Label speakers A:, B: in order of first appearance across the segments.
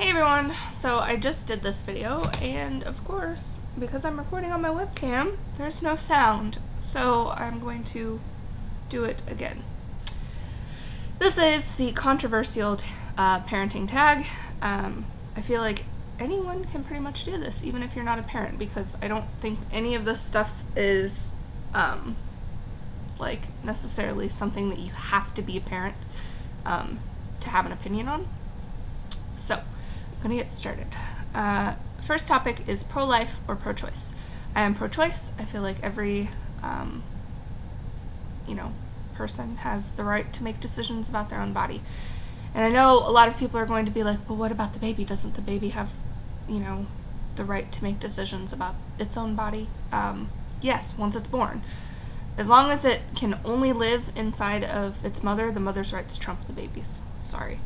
A: Hey everyone, so I just did this video, and of course, because I'm recording on my webcam, there's no sound, so I'm going to do it again. This is the controversial parenting tag. I feel like anyone can pretty much do this, even if you're not a parent, because I don't think any of this stuff is like necessarily something that you have to be a parent to have an opinion on. So, I'm gonna get started. First topic is pro-life or pro-choice. I am pro-choice. I feel like every, person has the right to make decisions about their own body. And I know a lot of people are going to be like, well, what about the baby? Doesn't the baby have, the right to make decisions about its own body? Yes, once it's born. As long as it can only live inside of its mother, the mother's rights trump the baby's. Sorry.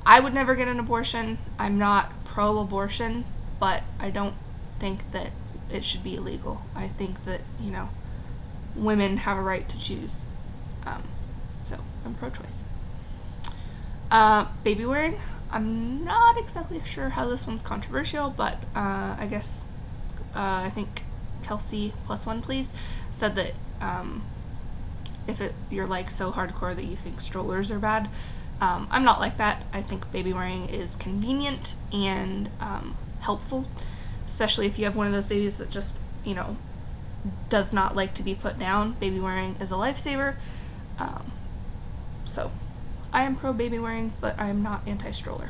A: I would never get an abortion. I'm not pro-abortion, but I don't think that it should be illegal. I think that, women have a right to choose. So I'm pro-choice. Baby wearing. I'm not exactly sure how this one's controversial, but I guess I think Kelsey +1 please said that if you're like so hardcore that you think strollers are bad. I'm not like that. I think baby wearing is convenient and helpful, especially if you have one of those babies that just, does not like to be put down. Baby wearing is a lifesaver. So I am pro baby wearing, but I am not anti-stroller.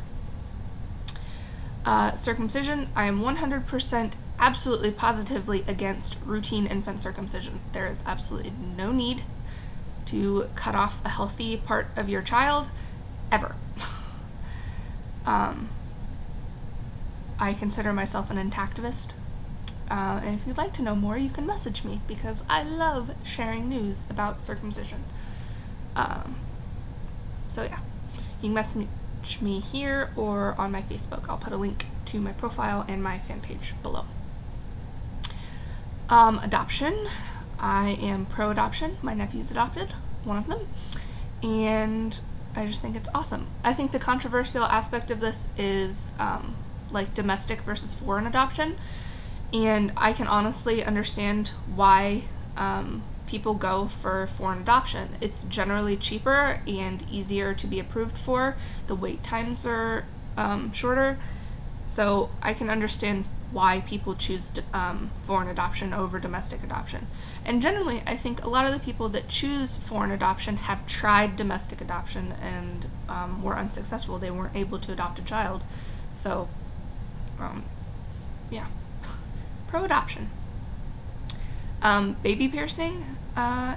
A: Circumcision. I am 100% absolutely positively against routine infant circumcision. There is absolutely no need to cut off a healthy part of your child ever. I consider myself an intactivist, and if you'd like to know more, you can message me because I love sharing news about circumcision. So yeah, you can message me here or on my Facebook. I'll put a link to my profile and my fan page below. Adoption. I am pro-adoption. My nephew's adopted, one of them, and I just think it's awesome. I think the controversial aspect of this is like domestic versus foreign adoption, and I can honestly understand why people go for foreign adoption. It's generally cheaper and easier to be approved for. The wait times are shorter, so I can understand why people choose foreign adoption over domestic adoption. And generally, I think a lot of the people that choose foreign adoption have tried domestic adoption and were unsuccessful. They weren't able to adopt a child. So, yeah. Pro-adoption. Baby piercing.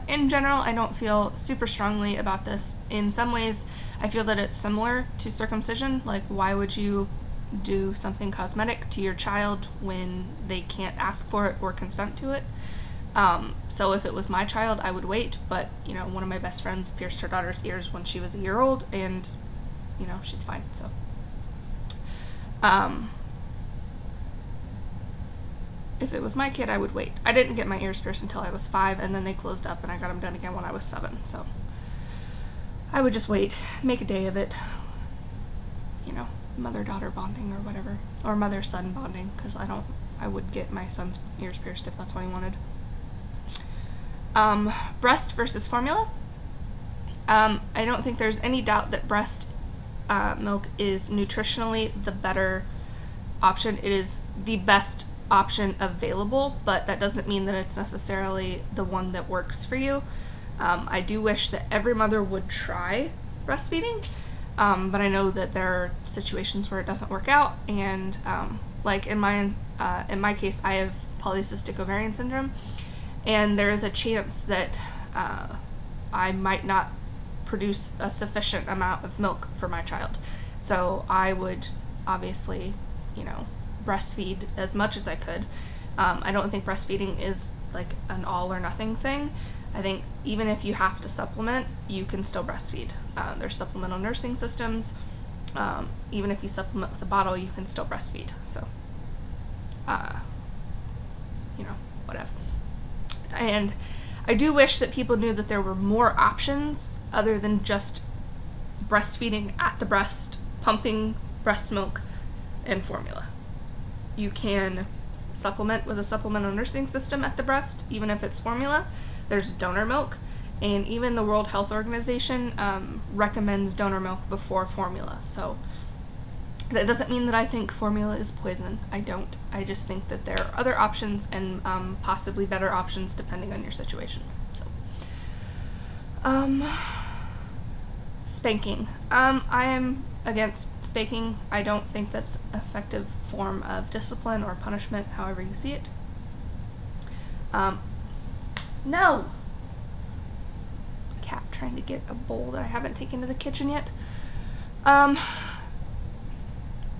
A: In general, I don't feel super strongly about this. In some ways, I feel that it's similar to circumcision. Like, why would you do something cosmetic to your child when they can't ask for it or consent to it? So if it was my child, I would wait, but, one of my best friends pierced her daughter's ears when she was a year old, and, she's fine, so. If it was my kid, I would wait. I didn't get my ears pierced until I was 5, and then they closed up, and I got them done again when I was 7, so. I would just wait, make a day of it, mother-daughter bonding or whatever, or mother-son bonding, because I would get my son's ears pierced if that's what he wanted. Breast versus formula. I don't think there's any doubt that breast milk is nutritionally the better option. It is the best option available, but that doesn't mean that it's necessarily the one that works for you. I do wish that every mother would try breastfeeding, but I know that there are situations where it doesn't work out, and like in my case, I have polycystic ovarian syndrome, and there is a chance that I might not produce a sufficient amount of milk for my child. So I would obviously, breastfeed as much as I could. I don't think breastfeeding is like an all or nothing thing. I think even if you have to supplement, you can still breastfeed. There's supplemental nursing systems. Even if you supplement with a bottle, you can still breastfeed. So, whatever. And I do wish that people knew that there were more options other than just breastfeeding at the breast, pumping breast milk and formula. You can supplement with a supplemental nursing system at the breast, even if it's formula. There's donor milk, and even the World Health Organization recommends donor milk before formula. So that doesn't mean that I think formula is poison. I don't. I just think that there are other options, and possibly better options depending on your situation. So, spanking. I am against spanking. I don't think that's an effective form of discipline or punishment, however you see it. No! Cat trying to get a bowl that I haven't taken to the kitchen yet.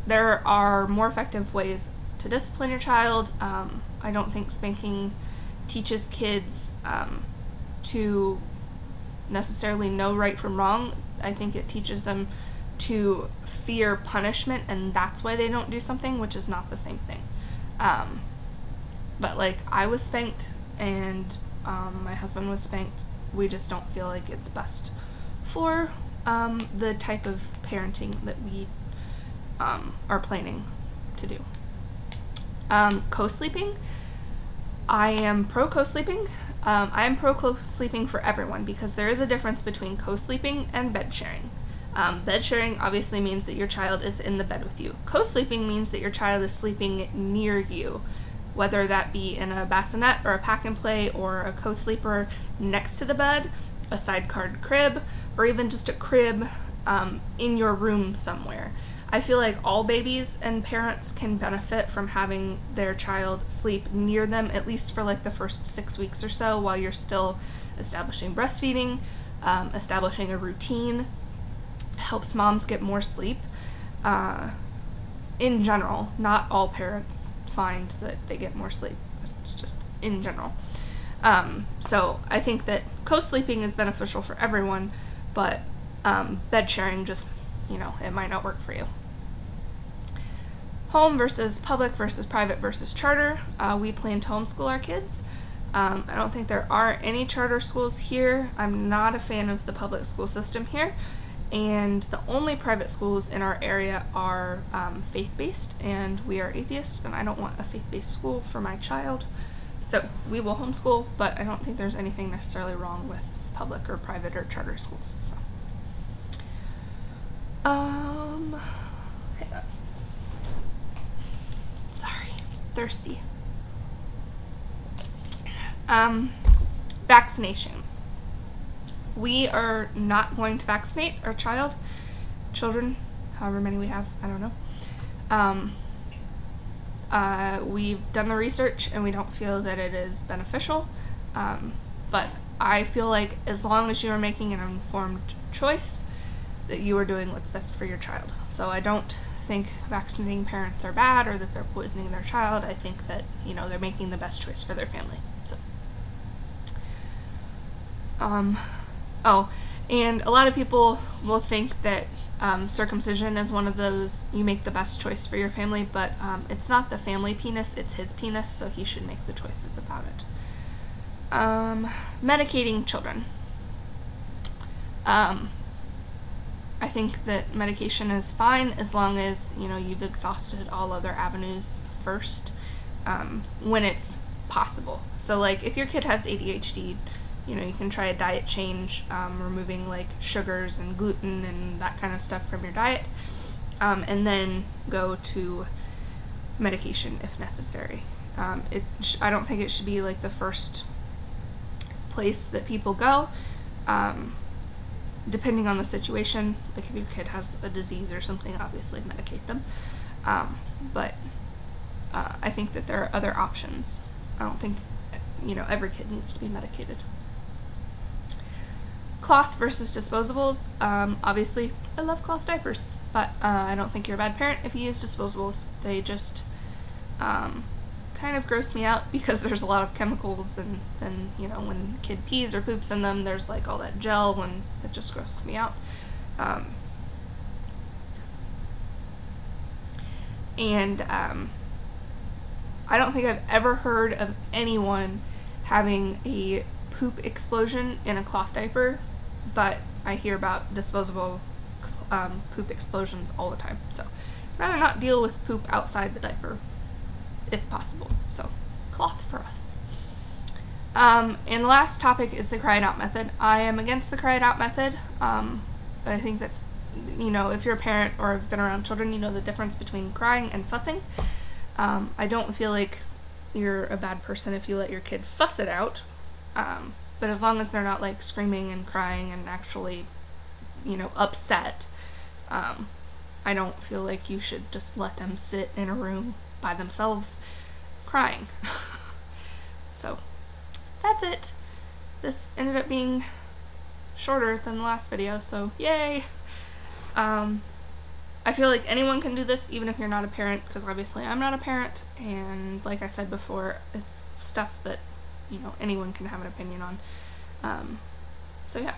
A: There are more effective ways to discipline your child. I don't think spanking teaches kids to necessarily know right from wrong. I think it teaches them to fear punishment, and that's why they don't do something, which is not the same thing. But like, I was spanked, and my husband was spanked. We just don't feel like it's best for the type of parenting that we are planning to do. Co-sleeping. I am pro co-sleeping. I am pro co-sleeping for everyone, because there is a difference between co-sleeping and bed sharing. Bed sharing obviously means that your child is in the bed with you. Co-sleeping means that your child is sleeping near you, whether that be in a bassinet or a pack and play, or a co-sleeper next to the bed, a sidecar crib, or even just a crib in your room somewhere. I feel like all babies and parents can benefit from having their child sleep near them, at least for like the first 6 weeks or so, while you're still establishing breastfeeding, establishing a routine. Helps moms get more sleep. In general, not all parents find that they get more sleep. It's just in general. So I think that co-sleeping is beneficial for everyone, but bed sharing just, it might not work for you. Home versus public versus private versus charter. We plan to homeschool our kids. I don't think there are any charter schools here. I'm not a fan of the public school system here. And the only private schools in our area are faith-based, and we are atheists, and I don't want a faith-based school for my child. So we will homeschool, but I don't think there's anything necessarily wrong with public or private or charter schools. So, hang on. Sorry, thirsty. Vaccination. We are not going to vaccinate our children, however many we have, I don't know. We've done the research, and we don't feel that it is beneficial, but I feel like as long as you are making an informed choice, that you are doing what's best for your child. So I don't think vaccinating parents are bad, or that they're poisoning their child. I think that, they're making the best choice for their family. So, oh, and a lot of people will think that circumcision is one of those, you make the best choice for your family, but it's not the family penis, it's his penis, so he should make the choices about it. Medicating children. I think that medication is fine as long as, you've exhausted all other avenues first, when it's possible. So like, if your kid has ADHD, you can try a diet change, removing like sugars and gluten and that kind of stuff from your diet, and then go to medication if necessary. I don't think it should be like the first place that people go, depending on the situation. Like if your kid has a disease or something, obviously medicate them, but I think that there are other options. I don't think, every kid needs to be medicated. Cloth versus disposables. Obviously, I love cloth diapers, but I don't think you're a bad parent if you use disposables. They just kind of gross me out, because there's a lot of chemicals, and when the kid pees or poops in them, there's like all that gel, and it just grosses me out. And I don't think I've ever heard of anyone having a poop explosion in a cloth diaper, but I hear about disposable poop explosions all the time. So rather not deal with poop outside the diaper if possible. So cloth for us. And the last topic is the cry it out method. I am against the cry it out method, but I think that's, you know, if you're a parent or have been around children, you know the difference between crying and fussing. I don't feel like you're a bad person if you let your kid fuss it out, but as long as they're not like screaming and crying and actually, you know, upset, I don't feel like you should just let them sit in a room by themselves crying. So that's it. This ended up being shorter than the last video, so yay! I feel like anyone can do this, even if you're not a parent, because obviously I'm not a parent, and like I said before, it's stuff that, you know, anyone can have an opinion on. So yeah,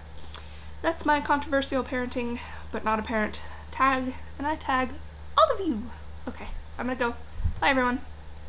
A: that's my controversial parenting, but not a parent tag, and I tag all of you. Okay, I'm gonna go. Bye everyone.